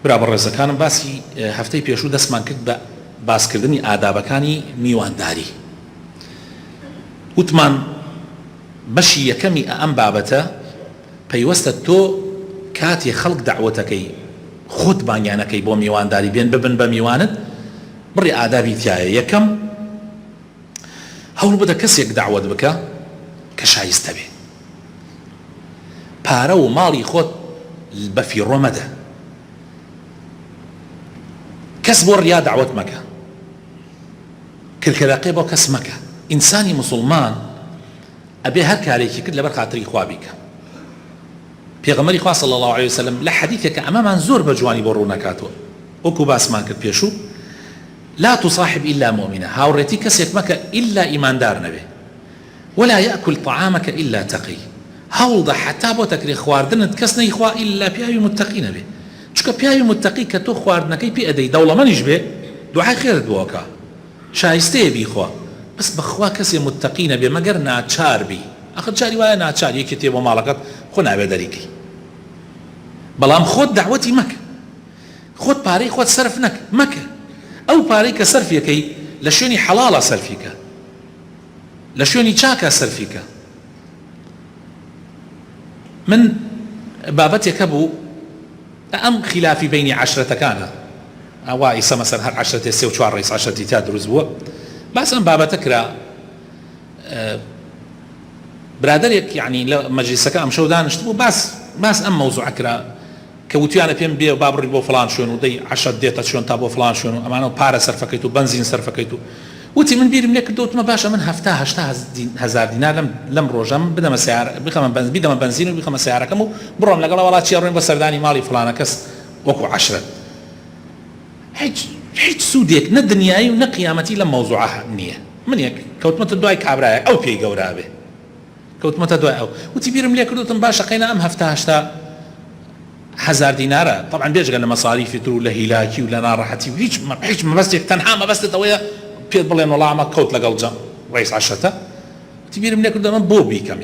برا بەڕێزەکانم باسی هەفتەی پێشوو دەستمان کرد بە باسکردنی ئادابەکانی میوانداری. وتمان بەشی یەکەمی ئەم بابەتە پەیوەستە تۆ کاتێ خەڵک دەعوەتەکەی خۆت بانگیانەکەی بۆ میوانداری بێن ببن بە میوانت بڕی ئادابی تایە. یەکەم هەوڵ بدە کەسێک دەعوەت بکە کە شایستە بێ. پارە و ماڵی خۆت بە فیڕۆ مەدە. کەس بۆ ڕیا دعوت مەکە، کرکەلاقێ بۆ کەس مەکە. ئینسانی موسڵمان ئەبێ هەر کارێکی کرد لەبەر خاتری خوا بیکە. پێغەمبەری خوا صلی الله علیه وسلم لە حەدیثێکە ئەمەمان زۆر بە جوانی بۆ ڕوو نەکاتەوە، وەکو باسمان کرد پێشوو، لا تصاحب إلا مؤمنة، هاوڕێتی کەسێک مەکە إلا ئیماندار نەبێ، ولا يأكل طعامك إلا تقي، هەوڵدە حتا بۆ تەکرێ خواردنت کەس نەیخوا إلا پیاوی متقی نەبێ. چونکە پیاوی متقی کە تۆ خواردنەکەی پێ ئەدەی دەوڵەمەندیش بێ دوعای خێرت بۆکە، شایستەیە بیخوا، بەس بەخوا کەسێ متقی نەبێ مەگەر ناچار بی. ئەخر جاری وایە ناچار یەکی تێ بۆ ماڵەکەت خۆ نابێ دەریکەی، بەڵام خۆت دعوەتی مەکە، خۆت پارەی خۆت سەرف مەکە. ئەو پارەی کە سەرفیەکەی لە شوێنی حەڵاڵە سەرفیکە، لە شوێنی چاکە سەرفیکە. من بابەتێکە بوو ئەم خلافی بینی عەشرەتەکانە، ئەوا ئیسە مەسەر هەر عەشرەتێ سێ و چوار ڕیس عەشرەتی تا دروست بووە. باس ئەم بابەتە کرا، برادرێک یعنی لە مەجلیسەکە ئەم شەو دانیشت بوو، باس ئەم مەوزوعە کرا کە وتیانە پێم بێ با بڕی بۆ فڵان شوێن و دەی عەشرەت دێتە چۆن تا بۆ فڵان شوێن و ئەمانە پارە سەرفەکەیت و بەنزین سەرفەکەیت و وتی من بیرم لێ کردەوە، وتمە باشە من هەشتا هەزار دینار لەم ڕۆژە من بدەمە سیارە بیدەمە بەنزین و بیخەمە سیارەکەم و بڕۆم لەگەڵ وڵاتی ڕۆین بە سەردانی ماڵی فڵانە کەس وەکو عەشرەت. هیچ سوودێک نە دنیایی و نە قیامەتی لەم مەوزوعە نییە. من یەک کەوتمەتە دوای کابرایە ئەو پێی گەورا بێ، کەوتمەتە دوای ئەو وتی بیرم لێ کردوتم باشە قەینا ئەم هەشتا هزار دینارە، طبعا بێژگە لە مەساریفی تر و لە هیلاکی و لە ناڕەحەتی و هیچ مەبەستێک تەنها مەبەستێتەوەیە پێت بڵێن وەڵامە کەوت لەگەڵ ڕیس عەشرەتە. وتی بیرم لێ کردو ئەمە بۆ بیکەم،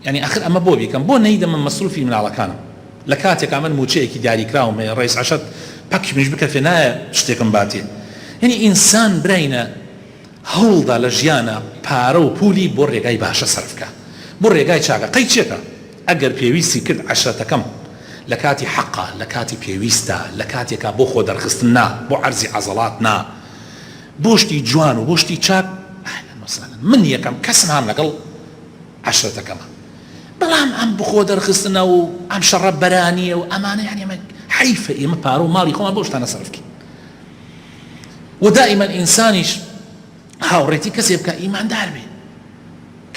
یعنی ئەخر ئەمە بۆ بیکەم، بۆ نەیدەمە مەسروفی مناڵەکانم لە کاتێکا من موچەیەکی دیاریکراوم ڕیس عەشرەت پەکیش بکە فێ نایە شتێکم باتێ. یعنی ئینسان برینە هەوڵدا لە ژیانە پارە و پولی بۆ ڕێگای باشە سەرفکە، بۆ ڕێگای چاکە. قەی چێکە ئەگەر پێویستی کرد عەشرەتەکەم لە کاتی حەقا، لە کاتی پێویستە، لە کاتێکا بۆ خۆ دەرخستن نا، بۆ عەرزی عەزەڵات نا، بۆ شتی جوان و بۆ شتی چاک، من یەکەم کەسم هەم لەگەڵ عەشرەتەکەمە. بەڵام ئەم بخۆ دەرخستنە و ئەم شەڕە بەرانیە و ئەمانە یعنی ئەمە حیفە ئێمە پارە و ماڵی خۆمان بۆ شتانە سەرفکەین. و دائیمەن ئینسانیش هاوڕێتی کەسێ بکە ئیماندار بێ،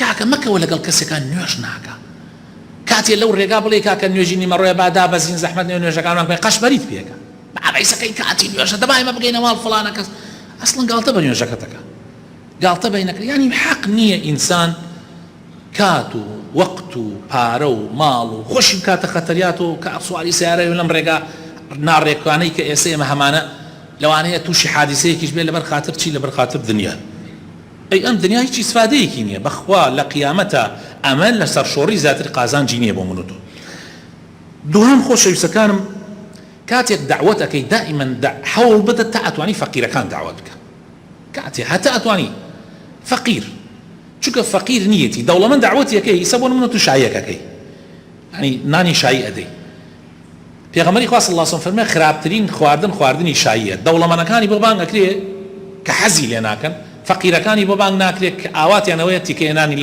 کاکە مەکەوە لەگەڵ کەسێکە نوێژ ناکە، کاتێ لەو ڕێگا بڵێ کاکە نوێژی نیمەڕۆیە بادا بەزین زەحمەت نوێژەکانمان بکەین قەشبەریت پێکە، بەعبەیسەکەی کاتی نوێژە دەبا ئێمە بگەینە ماڵ فڵانە کەس، ئەسڵەن گاڵتە بە نوێژەکەتەکە، گاڵتە بەینەکە. یعنی حەق نییە ئینسان کات و وەقت و پارە و ماڵ و خۆشی بکاتە خەتەریات و کە سواری سیارە و لەم ڕێگا ناڕێکوانەی کە ئێستا ئێمە هەمانە لەوانەیە تووشی حادیسەیەکیش بێت لەبەر خاتر چی؟ لەبەر خاتر دنیا. ئەی ئەم دنیا هیچ ئیسفادەیەکی نییە، بەخوا لە قیامەتە ئەمە لەسەر شۆڕی زیاتر قازانجی نییە بۆ من و تۆ. دووهەم خۆشەویستەکانم کاتێک دعوت ئەەکەی دائیمەن هەوڵ بدە تا ئەتوانی فەقیرەکان دعوت بکە، کاتێ هەتا ئەتوانی فەقیر، چونکە فەقیر نیەتی دەوڵەمەند دعوەتی ئەەکەی ئیسا بۆ من و تو شایەکەکەی، یعنی نانی شایی ئەدەی. پێغەمبەری خوا صلی الله علیه و سلم فەرمێ خراپترین خواردنی شاییە. دەوڵەمەندەکانی بۆ بانگ ئەکرێ کە حەزی لێ ناکەن، فەقیرەکانی بۆ بانگ ناکرێت کە ئاواتیانەوەیە تیکەیەنانی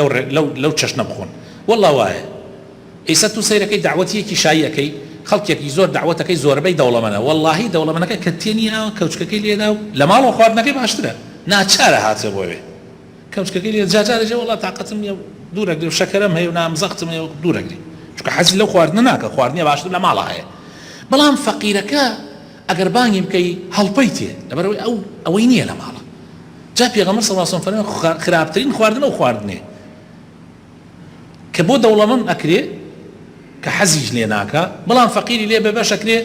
لەو چەشنە بخۆن. وەڵڵا وایە ئیسا تو سەیرەکەی دعوەتیەکی شایی ئەەکەی، خەڵکێکی زۆر دعوەتەکەی زۆربەی دەوڵەمەندە، وەڵڵاهی دەوڵەمەندەکە کە تێنیە کەوچکەکەی لێدا و لە ماڵەوە خواردنەکەی باشترە، ناچارە هاتێ بۆوێ کەوچکەکەی لێ جاجارێژە وەڵڵا تااقەتم دوورەگری و شەکەرەم هەیە و نامزەختم هەیە و دوورەگری، چونکە حەزی لەو خواردنە ناکە، خواردنیە باشتر لە ماڵە هەیە. بەڵام فەقیرەکە ئەگەر بانگی بکەی هەڵپەی تێ لەبەرەوەی ئەوەی نییە لە ماڵە. جا پێغەمبەر صلی الله علیه و سلم فەرمێ خراپترین خواردن ئەو خواردنێ کە بۆ دەوڵەمەند ئەکرێ کە حەزیش لێ ناکە، بەڵام فەقیری لێ بەبەش ئەکرێ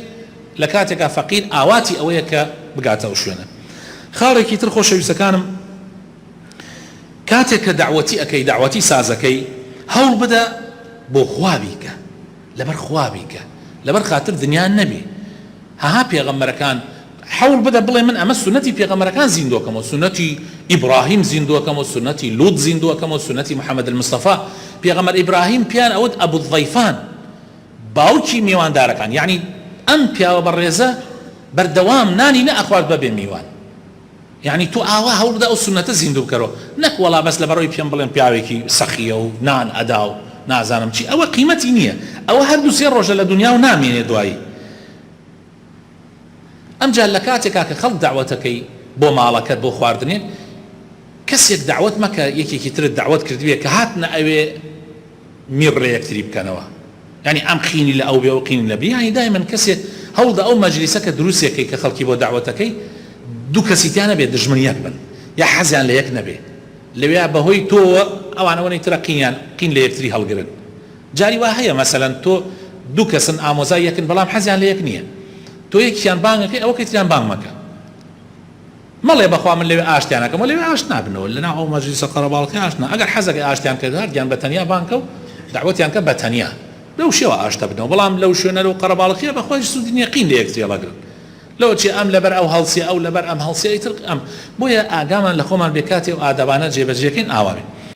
لە کاتێکا فەقیر ئاواتی ئەوەیە کە بگاتە ئەو شوێنە. خاڵێکی تر خۆشەویستەکانم کاتێک کە دعوەتی ئەەکەی دعوەتی سازەکەی هەوڵ بدە بۆ خوا بیکە، لەبەر خوا بیکە، لەبەر خاتر دنیا نەبێ. ها پێغەمبەرەکان حول بدا بڵێ من ئەمە سنەتی پێغەمبەرەکان زیندووەکەمەوە سنەتی ئیبراهیم زیندووەکەمەوە سنەتی لوط زیندووەکەمەوە سنەتی محەممەد المستەفا پێغەمبەر ئیبراهیم پیان ئەوت ئەبو الضەیفان باوکی میواندارەکان یعنی ئەم پیاوە بەڕێزە بەردەوام نانی نە ئەخوارد بەبێ میوان یعنی تو ئاوا هەوڵ بدە ئەو سنەتە زیندوو بکەرەوە نەک وەڵا بەس لەبەرەوەی پێم بڵێن پیاوێکی سەخیە و نان ئەدا و نازانم چی ئەوە قیمەتی نییە ئەوە هەردوو سێ ڕۆژە لە دنیا و نامێنێ دوایی ئەمجا لە کاتێکا کە خەڵک داوەتەکەی بۆ ماڵەکەت بۆ خواردنێک کەسێک داوەت مەکە یەکێکی ترت داوەت کردوێ کە هاتنە ئەوێ میڕێ یەکتری بکەنەوە یعنی ئەم خینی لە ئەو بێ و قینی لە بێ یعنی دایمەن کەسێک هەوڵدا ئەو مەجلیسەکە دروستێکەی کە خەڵکی بۆ داوەتەکەی دوو کەسیتیان نەبێت دژمنیەک بن یا حەزیان لە یەک نەبێ لەوێ بەهۆی تۆوە ئەوانەوەی ترە قین لە یەکتری هەڵگرن جاری وا هەیە مەسەلەن تۆ دوو کەسن ئامۆزای یەکن بەڵام حەزیان لە یەک نییە تۆ یەکیان بانگەکەی ئەوە کەیتریان بانگ مەکە مەڵێ بەخوا من لەوێ ئاشتیانەکەم لەوێ ئاشت نابنەوە لەناو ئەو مەجلیسە قەرەباڵغی ئاشنا ئەگەر حەزەکەی ئاشتیان کرد هەردیان بەتەنیا بانکە و دعوەتیان کە بەتەنیا لەو شێوە ئاشتە بنەوە بەڵام لەو شوێنە لەو قەرەباڵغیە بەخوای سوودی نییە قین لە یەکتری هەڵەگرن لەوە چی ئەم لەبەر ئەو هەڵسیە ئەو لەبەر ئەم هەڵسیە ئیتر ئەم بۆیە ئاگامان لە خۆمان بێ کاتێ و ئادەبانە جێبەجێکەین ئاوا بێ